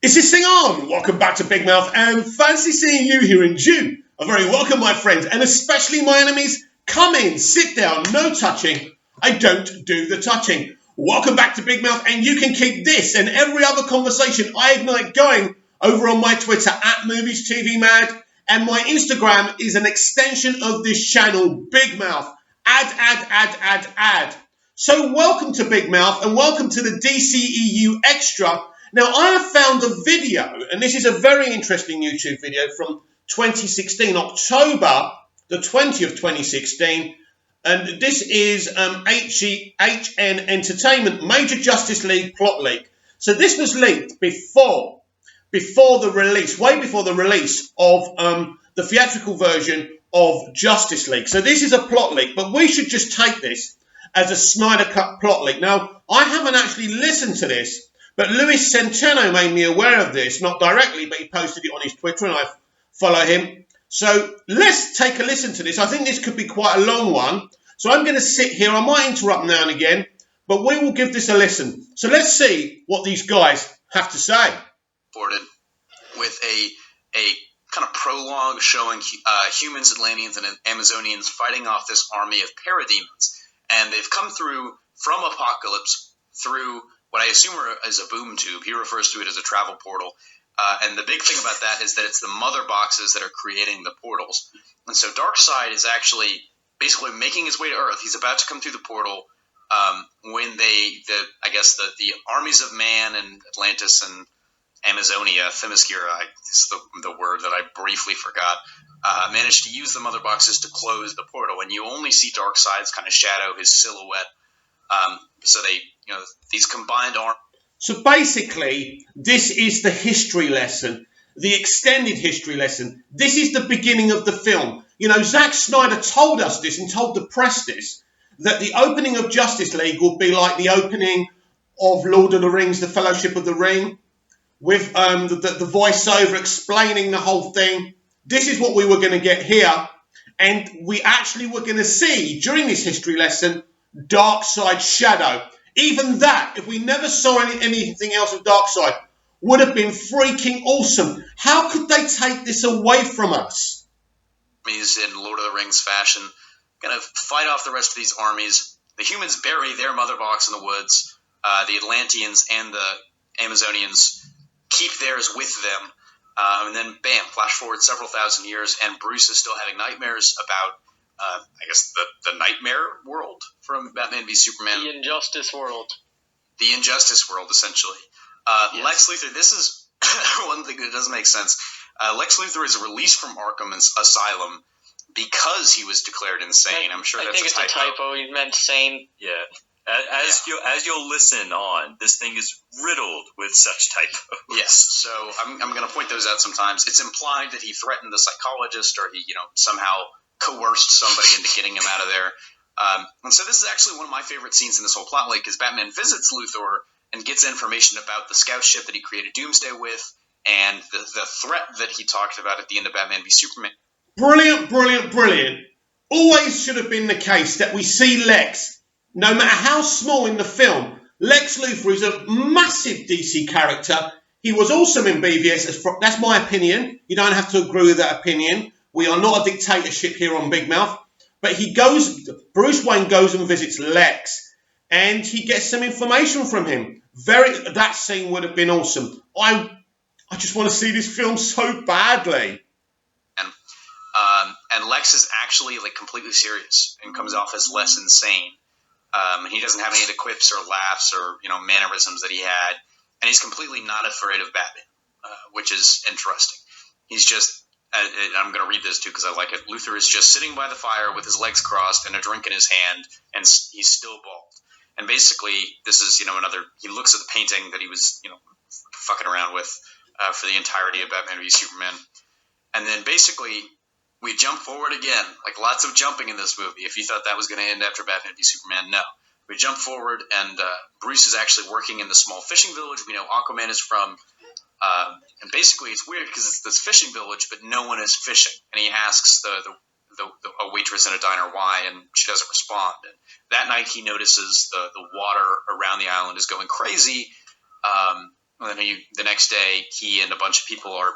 Is this thing on? Welcome back to Big Mouth, and fancy seeing you here in June. A very welcome, my friends, and especially my enemies. Come in, sit down, no touching. I don't do the touching. Welcome back to Big Mouth, and you can keep this and every other conversation I ignite going over on my Twitter at Movies TV Mad, and my Instagram is an extension of this channel, Big Mouth. Add. So welcome to Big Mouth, and welcome to the dceu Extra. Now, I have found a video, and this is a very interesting YouTube video from 2016, October the 20th, 2016, and this is HN Entertainment Major Justice League plot leak. So this was leaked before the release, way before the release of the theatrical version of Justice League. So this is a plot leak, but we should just take this as a Snyder Cut plot leak. Now, I haven't actually listened to this, but Luis Centeno made me aware of this, not directly, but he posted it on his Twitter, and I follow him. So let's take a listen to this. I think this could be quite a long one. So I'm going to sit here. I might interrupt now and again, but we will give this a listen. So let's see what these guys have to say. With a kind of prologue showing humans, Atlanteans, and Amazonians fighting off this army of parademons. And they've come through from Apocalypse through what I assume is a boom tube. He refers to it as a travel portal. And the big thing about that is that it's the mother boxes that are creating the portals. And so Darkseid is actually basically making his way to Earth. He's about to come through the portal when the armies of Man and Atlantis and Amazonia, Themyscira is the word that I briefly forgot, managed to use the mother boxes to close the portal. And you only see Darkseid's kind of shadow, his silhouette. So they, these combined arms. So basically, this is the history lesson, the extended history lesson. This is the beginning of the film. Zack Snyder told us this and told the press this, that the opening of Justice League will be like the opening of Lord of the Rings, the Fellowship of the Ring, with the voiceover explaining the whole thing. This is what we were going to get here. And we actually were going to see, during this history lesson, Darkseid's shadow. Even that, if we never saw anything else of Darkseid, would have been freaking awesome. How could they take this away from us? Armies in Lord of the Rings fashion, going to fight off the rest of these armies. The humans bury their mother box in the woods. The Atlanteans and the Amazonians keep theirs with them. And then, bam, flash forward several thousand years, and Bruce is still having nightmares about the nightmare world from Batman v Superman. The Injustice world. The Injustice world, essentially. Yes. Lex Luthor, this is one thing that doesn't make sense. Lex Luthor is released from Arkham Asylum because he was declared insane. I'm sure that's a typo. I think it's a typo. You meant sane. Yeah. As you'll listen on, this thing is riddled with such typos. Yes, so I'm going to point those out sometimes. It's implied that he threatened the psychologist, or he somehow coerced somebody into getting him out of there. And so this is actually one of my favorite scenes in this whole plot, because Batman visits Luthor and gets information about the scout ship that he created Doomsday with, and the threat that he talked about at the end of Batman v Superman. Brilliant. Always should have been the case that we see Lex, no matter how small in the film. Lex Luthor is a massive DC character. He was awesome in BVS. That's my opinion. You don't have to agree with that opinion. We are not a dictatorship here on Big Mouth. But Bruce Wayne goes and visits Lex, and he gets some information from him. That scene would have been awesome. I just want to see this film so badly. And Lex is actually completely serious and comes off as less insane. He doesn't have any of the quips or laughs or mannerisms that he had, and he's completely not afraid of Batman, which is interesting. He's just. I'm going to read this too because I like it. Luthor is just sitting by the fire with his legs crossed and a drink in his hand, and he's still bald. And basically, this is another. He looks at the painting that he was fucking around with for the entirety of Batman v Superman, and then basically we jump forward again, lots of jumping in this movie. If you thought that was going to end after Batman v Superman, no. We jump forward, and Bruce is actually working in the small fishing village. We know Aquaman is from. And basically, it's weird because it's this fishing village, but no one is fishing. And he asks a waitress in a diner why, and she doesn't respond. And that night, he notices the water around the island is going crazy. And then the next day, he and a bunch of people are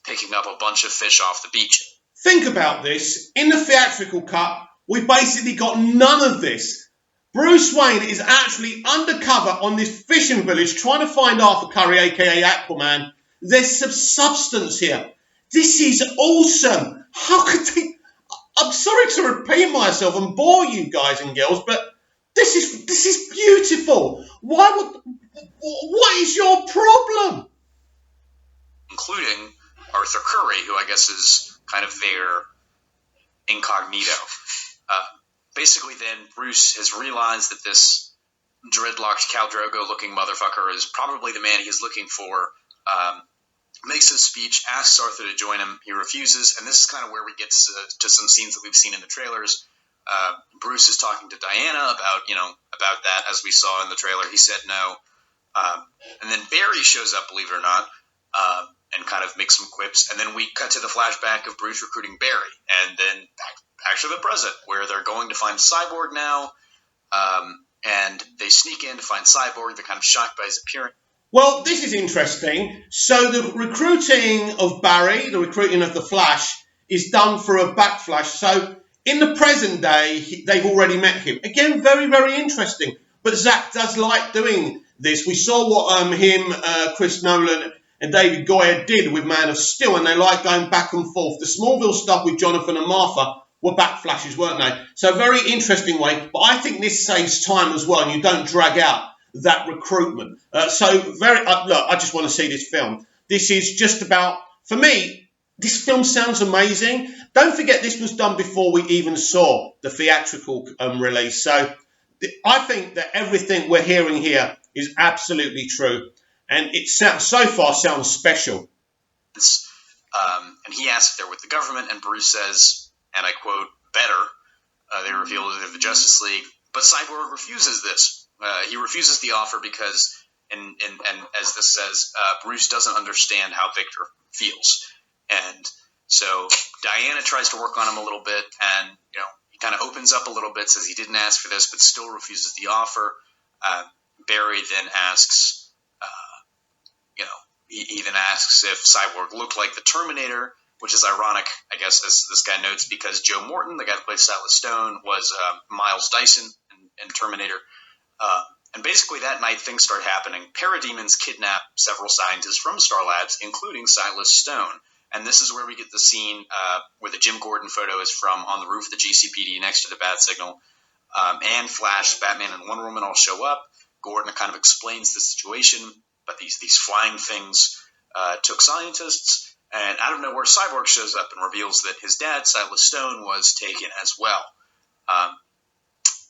picking up a bunch of fish off the beach. Think about this. In the theatrical cut, we basically got none of this. Bruce Wayne is actually undercover on this fishing village trying to find Arthur Curry, aka Aquaman. There's some substance here. This is awesome. How could they... I'm sorry to repeat myself and bore you guys and girls, but this is beautiful. What is your problem? Including Arthur Curry, who I guess is kind of their incognito. Basically, then Bruce has realized that this dreadlocked Khal Drogo-looking motherfucker is probably the man he's looking for. Makes his speech, asks Arthur to join him. He refuses, and this is kind of where we get to some scenes that we've seen in the trailers. Bruce is talking to Diana about that, as we saw in the trailer. He said no. And then Barry shows up, believe it or not, and kind of makes some quips. And then we cut to the flashback of Bruce recruiting Barry, and then back to the present, where they're going to find Cyborg now, and they sneak in to find Cyborg. They're kind of shocked by his appearance. Well, this is interesting. So the recruiting of Barry, the recruiting of the Flash, is done for a backflash. So in the present day, they've already met him. Again, very, very interesting. But Zack does like doing this. We saw what Chris Nolan and David Goyer did with Man of Steel, and they like going back and forth. The Smallville stuff with Jonathan and Martha were backflashes, weren't they? So very interesting way. But I think this saves time as well, and you don't drag out that recruitment. Look, I just want to see this film. This is just about, for me, this film sounds amazing. Don't forget, this was done before we even saw the theatrical release. So I think that everything we're hearing here is absolutely true. And it sounds special. And he asks if they're with the government, and Bruce says, and I quote, better. They reveal that they're the Justice League. But Cyborg refuses this. He refuses the offer because, and as this says, Bruce doesn't understand how Victor feels. And so Diana tries to work on him a little bit, and he kind of opens up a little bit, says he didn't ask for this, but still refuses the offer. Barry then asks, he then asks if Cyborg looked like the Terminator, which is ironic, I guess, as this guy notes, because Joe Morton, the guy that played Silas Stone, was Miles Dyson in Terminator. And basically that night things start happening. Parademons kidnap several scientists from Star Labs, including Silas Stone. And this is where we get the scene where the Jim Gordon photo is from, on the roof of the GCPD next to the bat signal. And Flash, Batman, and Wonder Woman all show up. Gordon kind of explains the situation, but these flying things took scientists. And out of nowhere, Cyborg shows up and reveals that his dad, Silas Stone, was taken as well.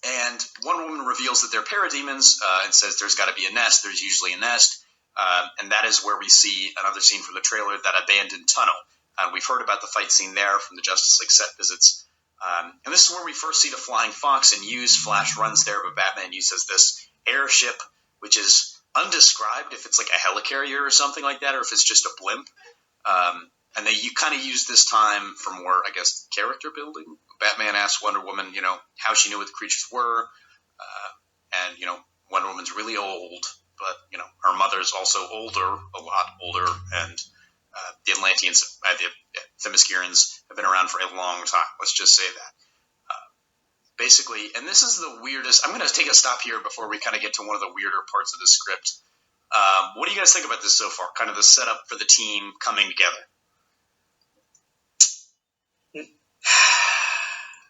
And Wonder Woman reveals that they're parademons and says there's got to be a nest. There's usually a nest. And that is where we see another scene from the trailer, that abandoned tunnel. We've heard about the fight scene there from the Justice League set visits. And this is where we first see the Flying Fox and Hughes. Flash runs there, but Batman uses this airship, which is undescribed if it's like a helicarrier or something like that, or if it's just a blimp. And you kind of use this time for more, I guess, character building. Batman asks Wonder Woman, how she knew what the creatures were. And Wonder Woman's really old, but, her mother's also older, a lot older. And the Atlanteans, the Themyscirans, have been around for a long time. Let's just say that. Basically, and this is the weirdest. I'm going to take a stop here before we kind of get to one of the weirder parts of the script. What do you guys think about this so far? Kind of the setup for the team coming together.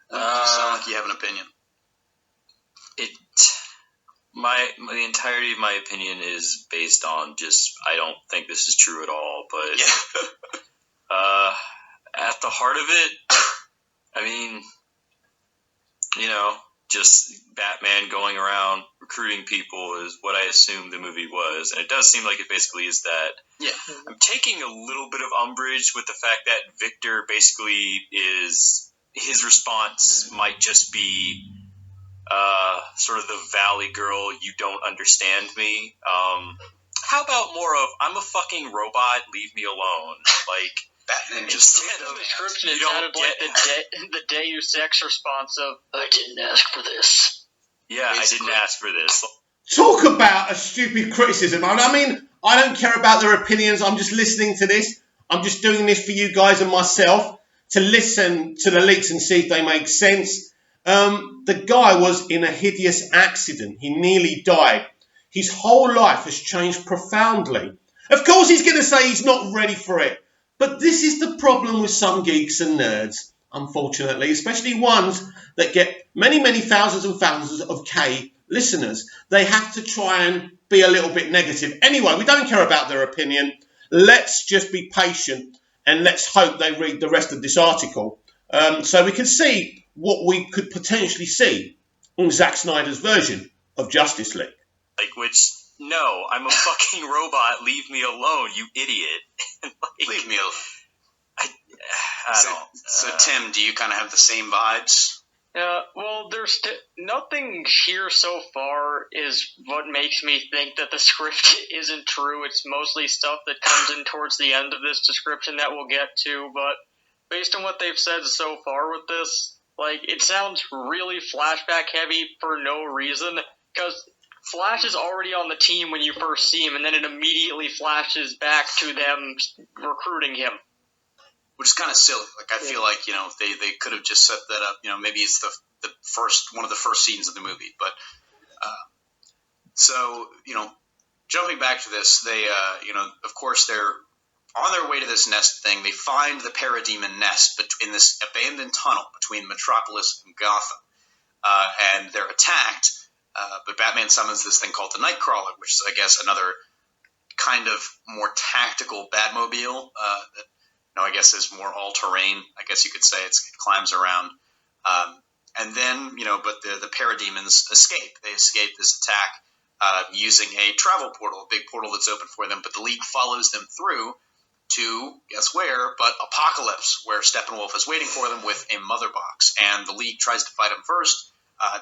You sound like you have an opinion. The entirety of my opinion is based on just, I don't think this is true at all, but at the heart of it, I mean, just Batman going around recruiting people is what I assumed the movie was. And it does seem like it basically is that. Yeah. I'm taking a little bit of umbrage with the fact that Victor basically his response might just be sort of the Valley Girl, you don't understand me. How about more of, I'm a fucking robot, leave me alone. Like, Batman just the description, it sounded like the Deus Ex response of, I didn't ask for this. Yeah, basically. I didn't ask for this. Talk about a stupid criticism. I mean, I don't care about their opinions. I'm just listening to this. I'm just doing this for you guys and myself to listen to the leaks and see if they make sense. The guy was in a hideous accident. He nearly died. His whole life has changed profoundly. Of course, he's going to say he's not ready for it. But this is the problem with some geeks and nerds, unfortunately, especially ones that get many, many thousands and thousands of K listeners. They have to try and be a little bit negative. Anyway, we don't care about their opinion. Let's just be patient and let's hope they read the rest of this article so we can see what we could potentially see in Zack Snyder's version of Justice League. No, I'm a fucking robot. Leave me alone, you idiot. Leave me alone. I don't. So, Tim, do you kind of have the same vibes? Well, there's nothing here so far is what makes me think that the script isn't true. It's mostly stuff that comes in towards the end of this description that we'll get to, but based on what they've said so far with this, it sounds really flashback heavy for no reason, because Flash is already on the team when you first see him, and then it immediately flashes back to them recruiting him. Which is kind of silly. I feel like, they could have just set that up. Maybe it's the first one of the first scenes of the movie. But so, jumping back to this, they, of course, they're on their way to this nest thing. They find the parademon nest in this abandoned tunnel between Metropolis and Gotham, and they're attacked. But Batman summons this thing called the Nightcrawler, which is, I guess, another kind of more tactical Batmobile that, I guess is more all-terrain. I guess you could say it climbs around. And then, but the parademons escape. They escape this attack using a travel portal, a big portal that's open for them. But the League follows them through to, guess where, but Apocalypse, where Steppenwolf is waiting for them with a mother box. And the League tries to fight him first.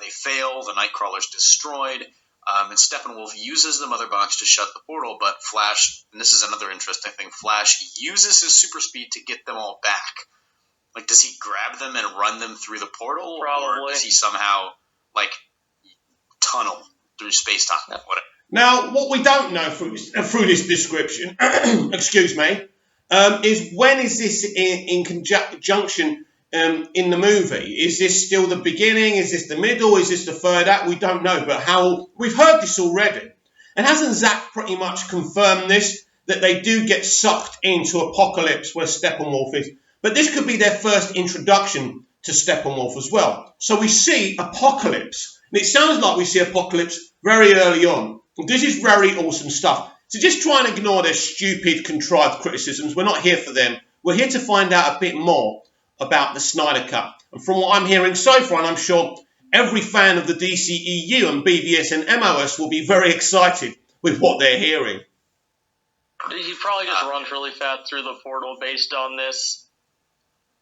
They fail, the Nightcrawler's destroyed, and Steppenwolf uses the mother box to shut the portal, but Flash, and this is another interesting thing, Flash uses his super speed to get them all back. Does he grab them and run them through the portal? Probably. Or does he somehow, tunnel through space-time? Whatever. Now, what we don't know through this description, excuse me, is when is this in conjunction in the movie? Is this still the beginning? Is this the middle? Is this the third act? We don't know. But we've heard this already. And hasn't Zack pretty much confirmed this, that they do get sucked into Apocalypse where Steppenwolf is? But this could be their first introduction to Steppenwolf as well. So we see Apocalypse. And it sounds like we see Apocalypse very early on. This is very awesome stuff. So just try and ignore their stupid, contrived criticisms. We're not here for them. We're here to find out a bit more about the Snyder Cut. And from what I'm hearing so far, and I'm sure every fan of the DCEU and BVS and MOS will be very excited with what they're hearing. He probably just runs really fast through the portal based on this.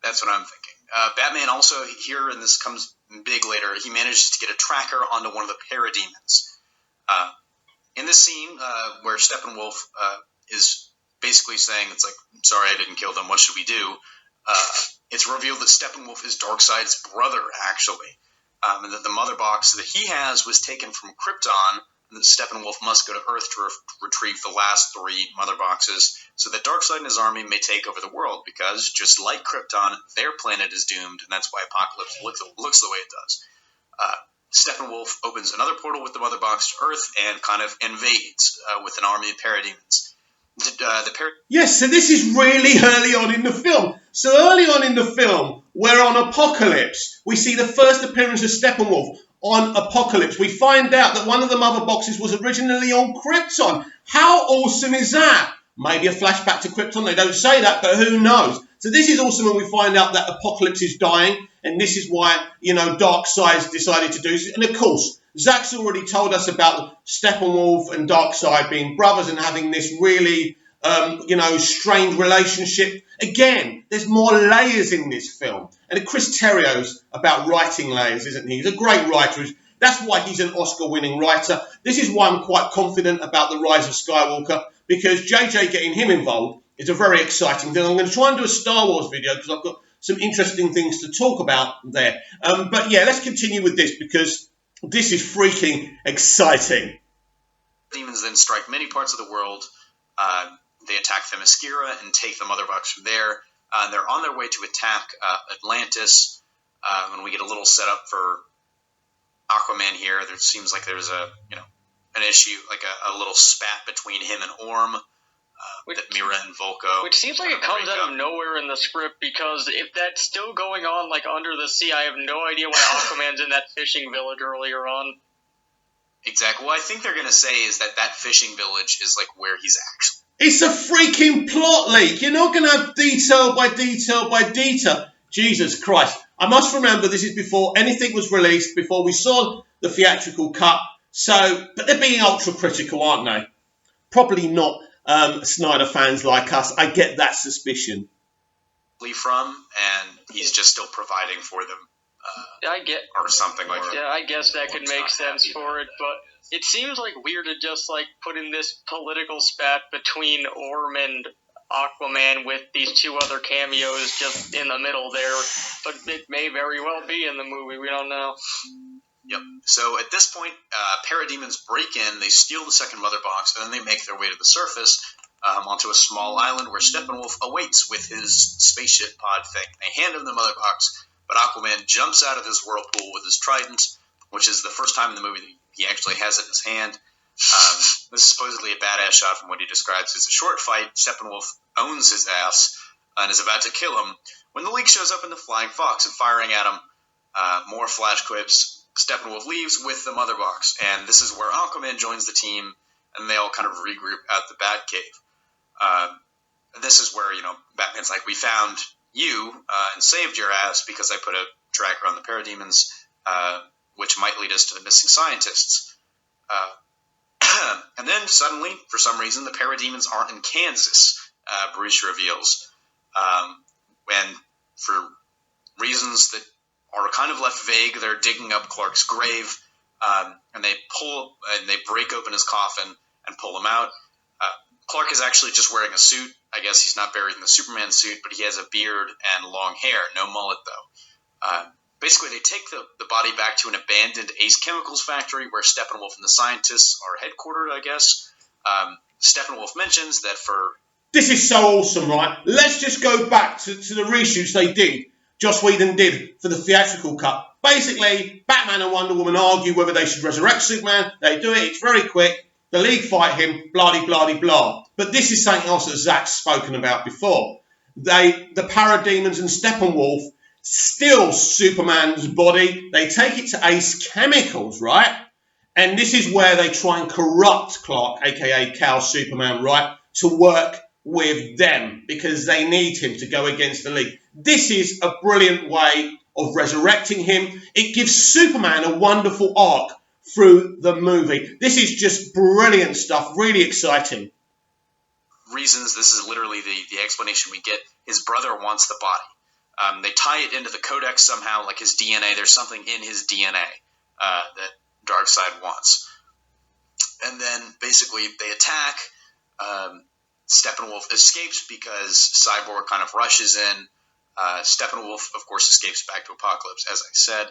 That's what I'm thinking. Batman also here, and this comes big later, he manages to get a tracker onto one of the parademons. In this scene where Steppenwolf is basically saying, it's like, I'm sorry I didn't kill them, what should we do? It's revealed that Steppenwolf is Darkseid's brother, actually. And that the mother box that he has was taken from Krypton, and that Steppenwolf must go to Earth to retrieve the last 3 mother boxes, so that Darkseid and his army may take over the world, because, just like Krypton, their planet is doomed, and that's why Apocalypse looks the way it does. Steppenwolf opens another portal with the mother box to Earth, and kind of invades with an army of parademons. Yes, so this is really early on in the film. So early on in the film, we're on Apocalypse. We see the first appearance of Steppenwolf on Apocalypse. We find out that one of the mother boxes was originally on Krypton. How awesome is that? Maybe a flashback to Krypton. They don't say that, but who knows? So this is awesome when we find out that Apocalypse is dying, and this is why, Darkseid's decided to do this. And of course, Zack's already told us about Steppenwolf and Darkseid being brothers and having this really, strained relationship. Again, there's more layers in this film. And Chris Terrio's about writing layers, isn't he? He's a great writer. That's why he's an Oscar-winning writer. This is why I'm quite confident about The Rise of Skywalker, because JJ getting him involved is a very exciting thing. I'm going to try and do a Star Wars video because I've got some interesting things to talk about there. But yeah, let's continue with this because this is freaking exciting. Demons then strike many parts of the world, They attack Themyscira and take the Mother Box from there. They're on their way to attack Atlantis. And we get a little setup for Aquaman here. There seems like there's an issue, like a little spat between him and Orm. That Mira and Volko. Which seems like it comes out of nowhere in the script, because if that's still going on, like, under the sea, I have no idea why Aquaman's in that fishing village earlier on. Exactly. What I think they're going to say is that fishing village is, like, where he's actually. It's a freaking plot leak. You're not going to have detail by detail by detail. Jesus Christ. I must remember this is before anything was released, before we saw the theatrical cut. So, but they're being ultra critical, aren't they? Probably not Snyder fans like us. I get that suspicion. From, and he's just still providing for them. Or something like that. Yeah, I guess that could make sense for it, but it seems like weird to just, like, put in this political spat between Orm and Aquaman with these two other cameos just in the middle there, but it may very well be in the movie, we don't know. Yep. So at this point, parademons break in, they steal the second Mother Box, and then they make their way to the surface onto a small island where Steppenwolf awaits with his spaceship pod thing. They hand him the Mother Box, but Aquaman jumps out of his whirlpool with his trident, which is the first time in the movie that he actually has it in his hand. This is supposedly a badass shot from what he describes as a short fight. Steppenwolf owns his ass and is about to kill him when the League shows up in the Flying Fox and firing at him. More flash quips. Steppenwolf leaves with the Mother Box, and this is where Aquaman joins the team, and they all kind of regroup at the Batcave. This is where, Batman's like, we found you and saved your ass because I put a tracker on the parademons, which might lead us to the missing scientists. And then suddenly, for some reason, the parademons aren't in Kansas, Bruce reveals. And for reasons that are kind of left vague, they're digging up Clark's grave, and they break open his coffin and pull him out. Clark is actually just wearing a suit. I guess he's not buried in the Superman suit, but he has a beard and long hair, no mullet though. Basically, they take the body back to an abandoned Ace Chemicals factory where Steppenwolf and the scientists are headquartered, I guess. Steppenwolf mentions that for... This is so awesome, right? Let's just go back to the reshoots they did. Joss Whedon did for the theatrical cut. Basically, Batman and Wonder Woman argue whether they should resurrect Superman. They do it. It's very quick. The League fight him. Blah-de-blah-de-blah. But this is something else that Zach's spoken about before. The parademons and Steppenwolf steal Superman's body. They take it to Ace Chemicals, right? And this is where they try and corrupt Clark, a.k.a. Cal Superman, right, to work with them because they need him to go against the League. This is a brilliant way of resurrecting him. It gives Superman a wonderful arc through the movie. This is just brilliant stuff, really exciting. Reasons, this is literally the explanation we get. His brother wants the body. They tie it into the Codex somehow, like his DNA. There's something in his DNA that Darkseid wants. And then basically they attack. Steppenwolf escapes because Cyborg kind of rushes in. Steppenwolf, of course, escapes back to Apocalypse, as I said.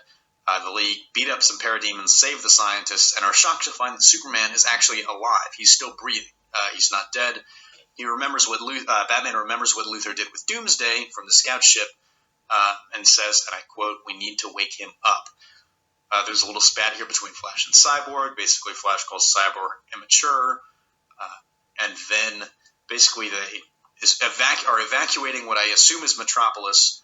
The League beat up some parademons, save the scientists, and are shocked to find that Superman is actually alive. He's still breathing. He's not dead. He remembers what Batman remembers what Luthor did with Doomsday from the scout ship, and says, and I quote, "We need to wake him up." There's a little spat here between Flash and Cyborg. Basically, Flash calls Cyborg immature, and then basically they are evacuating what I assume is Metropolis.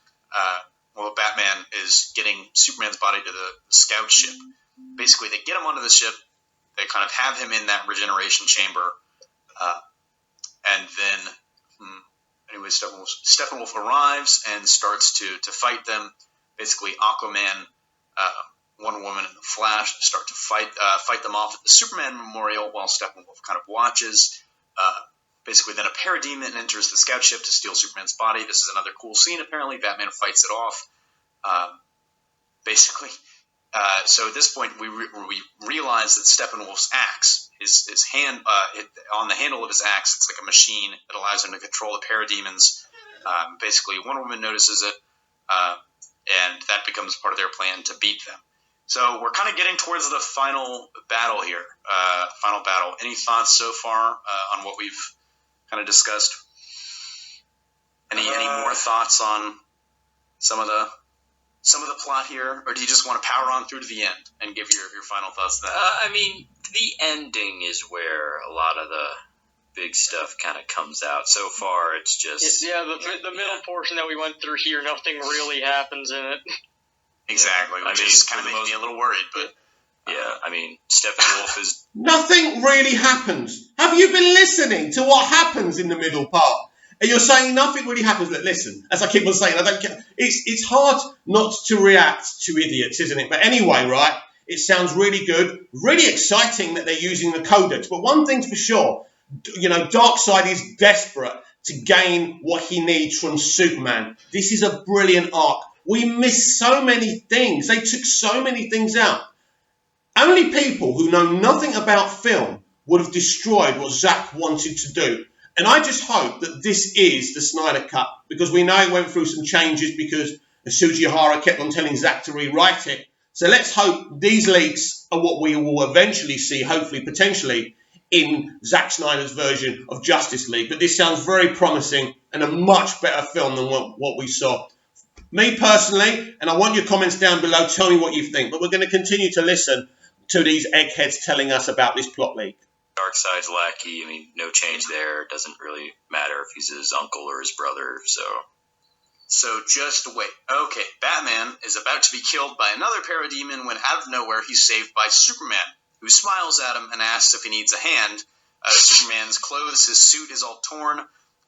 While Batman is getting Superman's body to the scout ship. Basically, they get him onto the ship. They kind of have him in that regeneration chamber. And then, Steppenwolf arrives and starts to fight them. Basically, Aquaman, Wonder Woman, and the Flash start to fight them off at the Superman Memorial while Steppenwolf kind of watches. Basically, then a parademon enters the scout ship to steal Superman's body. This is another cool scene, apparently. Batman fights it off. So at this point, we realize that Steppenwolf's axe, his hand, on the handle of his axe, it's like a machine that allows him to control the parademons. Basically, Wonder Woman notices it, and that becomes part of their plan to beat them. So we're kind of getting towards the final battle here. Any thoughts so far on what we've kind of discussed. Any more thoughts on some of the plot here, or do you just want to power on through to the end and give your final thoughts then? I mean, the ending is where a lot of the big stuff kind of comes out. So far, it's just... The middle portion that we went through here, nothing really happens in it. Exactly, which is kind of making me a little worried, but... Yeah, I mean, Steppenwolf is... Nothing really happens. Have you been listening to what happens in the middle part? And you're saying nothing really happens. Listen, as I keep on saying, I don't care. It's hard not to react to idiots, isn't it? But anyway, right, it sounds really good, really exciting that they're using the codex. But one thing's for sure, Darkseid is desperate to gain what he needs from Superman. This is a brilliant arc. We missed so many things. They took so many things out. Only people who know nothing about film would have destroyed what Zack wanted to do. And I just hope that this is the Snyder Cut, because we know it went through some changes because Shuji Hara kept on telling Zack to rewrite it. So let's hope these leaks are what we will eventually see, hopefully, potentially, in Zack Snyder's version of Justice League. But this sounds very promising and a much better film than what we saw. Me personally, and I want your comments down below, tell me what you think. But we're going to continue to listen to these eggheads telling us about this plot leak. Darkseid's lackey, I mean, no change there. It doesn't really matter if he's his uncle or his brother, So just wait. Okay, Batman is about to be killed by another parademon when out of nowhere he's saved by Superman, who smiles at him and asks if he needs a hand. Superman's clothes, his suit is all torn,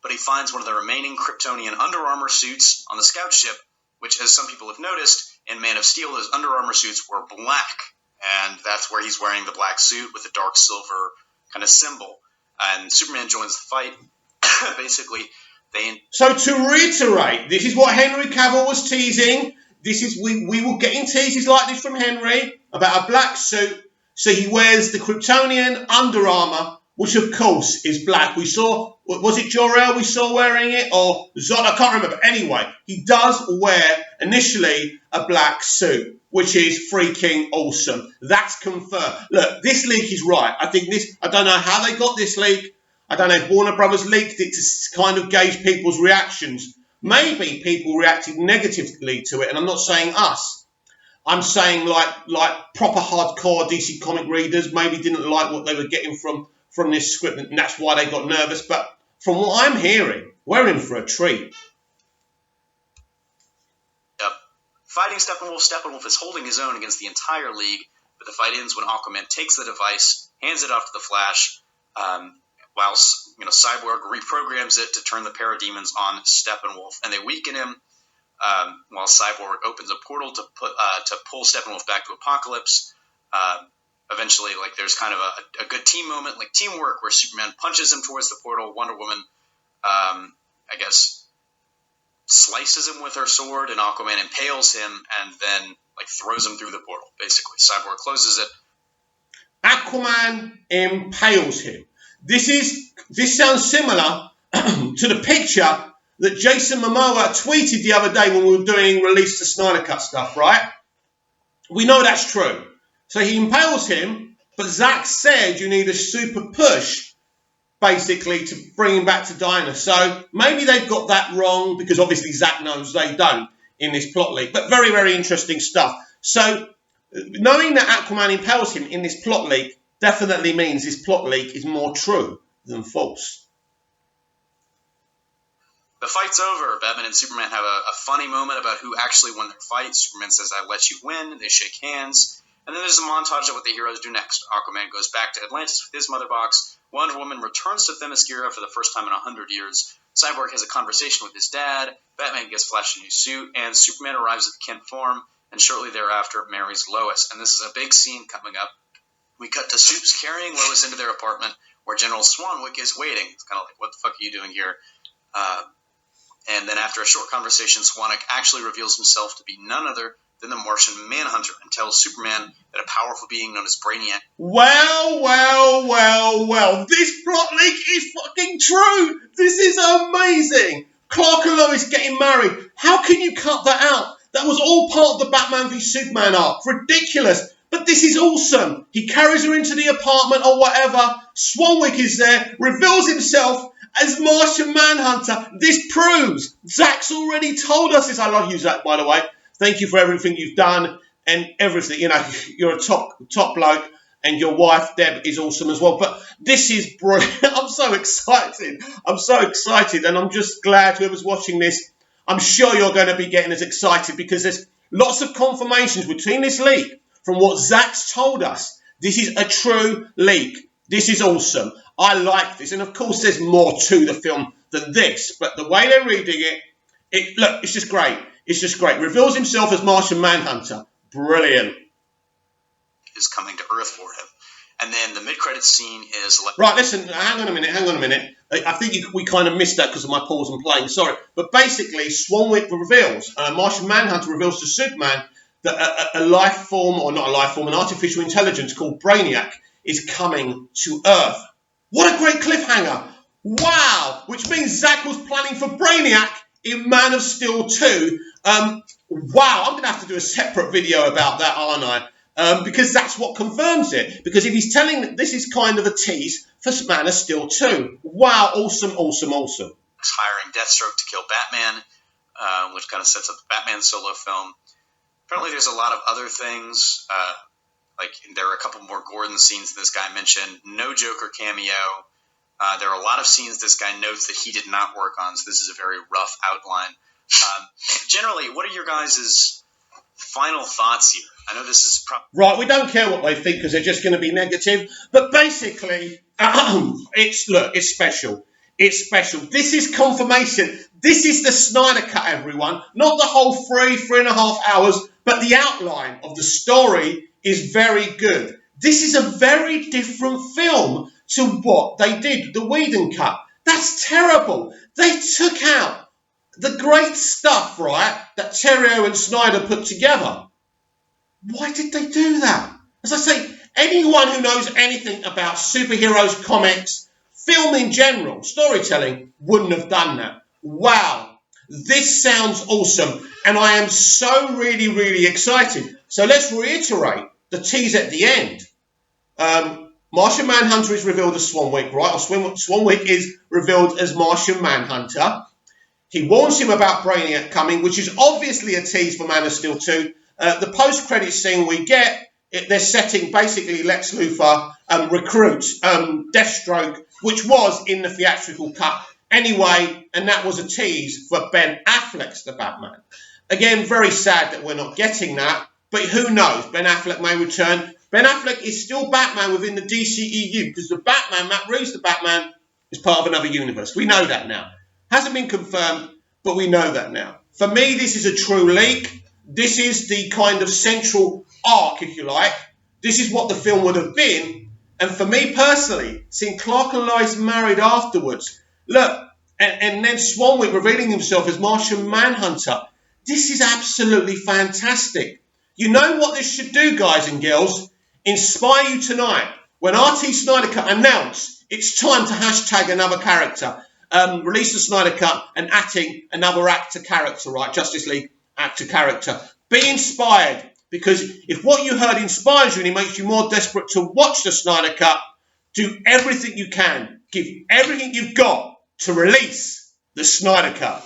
but he finds one of the remaining Kryptonian Under Armour suits on the scout ship, which, as some people have noticed, in Man of Steel, his Under Armour suits were black, and that's where he's wearing the black suit with the dark silver kind of symbol. And Superman joins the fight. Basically, So to reiterate, this is what Henry Cavill was teasing. We were getting teases like this from Henry about a black suit. So he wears the Kryptonian Under Armour, which of course is black. We saw, was it Jor-El we saw wearing it? Or Zod? I can't remember. Anyway, he does wear initially a black suit, which is freaking awesome. That's confirmed. Look, this leak is right. I don't know how they got this leak. I don't know if Warner Brothers leaked it to kind of gauge people's reactions. Maybe people reacted negatively to it, and I'm not saying us. I'm saying like proper hardcore DC comic readers maybe didn't like what they were getting from this script, and that's why they got nervous. But from what I'm hearing, we're in for a treat. Yep. Fighting Steppenwolf is holding his own against the entire League, but the fight ends when Aquaman takes the device, hands it off to the Flash, while Cyborg reprograms it to turn the parademons on Steppenwolf, and they weaken him. While Cyborg opens a portal to pull Steppenwolf back to Apocalypse. Eventually, there's kind of a good team moment, like teamwork, where Superman punches him towards the portal. Wonder Woman, slices him with her sword, and Aquaman impales him and then throws him through the portal. Basically, Cyborg closes it. Aquaman impales him. This sounds similar to the picture that Jason Momoa tweeted the other day when we were doing Release the Snyder Cut stuff, right? We know that's true. So he impales him, but Zack said you need a super push, basically, to bring him back to Diana. So maybe they've got that wrong, because obviously Zack knows they don't in this plot leak. But very, very interesting stuff. So knowing that Aquaman impales him in this plot leak definitely means this plot leak is more true than false. The fight's over. Batman and Superman have a funny moment about who actually won their fight. Superman says, "I let you win." They shake hands. And then there's a montage of what the heroes do next. Aquaman goes back to Atlantis with his mother box. Wonder Woman returns to Themyscira for the first time in 100 years. Cyborg has a conversation with his dad. Batman gets Flash a new suit. And Superman arrives at the Kent farm. And shortly thereafter marries Lois. And this is a big scene coming up. We cut to Supes carrying Lois into their apartment where General Swanwick is waiting. It's kind of like, what the fuck are you doing here? And then after a short conversation, Swanwick actually reveals himself to be none other than the Martian Manhunter and tells Superman that a powerful being known as Brainiac... Well. This plot leak is fucking true. This is amazing. Clark and Lois getting married. How can you cut that out? That was all part of the Batman v Superman arc. Ridiculous. But this is awesome. He carries her into the apartment or whatever. Swanwick is there, reveals himself, as Martian Manhunter. This proves Zach's already told us this. I love you, Zach, by the way. Thank you for everything you've done and everything. You know, you're a top bloke, and your wife Deb is awesome as well. But this is brilliant. I'm so excited. And I'm just glad whoever's watching this. I'm sure you're going to be getting as excited because there's lots of confirmations between this leak from what Zach's told us. This is a true leak. This is awesome. I like this. And of course, there's more to the film than this. But the way they're reading it, look, it's just great. It's just great. Reveals himself as Martian Manhunter. Brilliant. Is coming to Earth for him. And then the mid-credits scene is... Right, listen, hang on a minute. I think we kind of missed that because of my pause and playing. Sorry. But basically, Swanwick reveals, Martian Manhunter reveals to Superman that a life form, or not a life form, an artificial intelligence called Brainiac is coming to Earth. What a great cliffhanger. Wow. Which means Zach was planning for Brainiac in Man of Steel 2. Wow. I'm going to have to do a separate video about that, aren't I? Because that's what confirms it. Because if he's telling that this is kind of a tease for Man of Steel 2. Wow, awesome. Hiring Deathstroke to kill Batman, which kind of sets up the Batman solo film. Apparently there's a lot of other things. Like there are a couple more Gordon scenes this guy mentioned. No Joker cameo. There are a lot of scenes this guy notes that he did not work on, so this is a very rough outline. Generally, what are your guys' final thoughts here? I know this is right. We don't care what they think because they're just going to be negative. But basically, it's special. It's special. This is confirmation. This is the Snyder Cut, everyone. Not the whole 3.5 hours, but the outline of the story is very good. This is a very different film to what they did, the Whedon Cut. That's terrible. They took out the great stuff, right, that Terrio and Snyder put together. Why did they do that? As I say, anyone who knows anything about superheroes, comics, film in general, storytelling, wouldn't have done that. Wow. This sounds awesome. And I am so really excited. So let's reiterate the tease at the end. Martian Manhunter is revealed as Swanwick, right? Or Swanwick is revealed as Martian Manhunter. He warns him about Brainiac coming, which is obviously a tease for Man of Steel 2. The post-credit scene we get, they're setting basically Lex Luthor recruits Deathstroke, which was in the theatrical cut anyway, and that was a tease for Ben Affleck's The Batman. Again, very sad that we're not getting that, but who knows? Ben Affleck may return. Ben Affleck is still Batman within the dceu because the Batman, Matt Reeves' The Batman, is part of another universe. We know that now. Hasn't been confirmed, but we know that now. For me, this is a true leak. This is the kind of central arc, if you like. This is what the film would have been. And for me personally, seeing Clark and Lois married afterwards, look, and then Swanwick revealing himself as Martian Manhunter, this is absolutely fantastic. You know what this should do, guys and girls? Inspire you tonight. When RT Snyder Cut announced it's time to hashtag another character, release the Snyder Cut and adding another actor character, right? Justice League actor character. Be inspired, because if what you heard inspires you and it makes you more desperate to watch the Snyder Cut, do everything you can. Give everything you've got to release the Snyder Cut.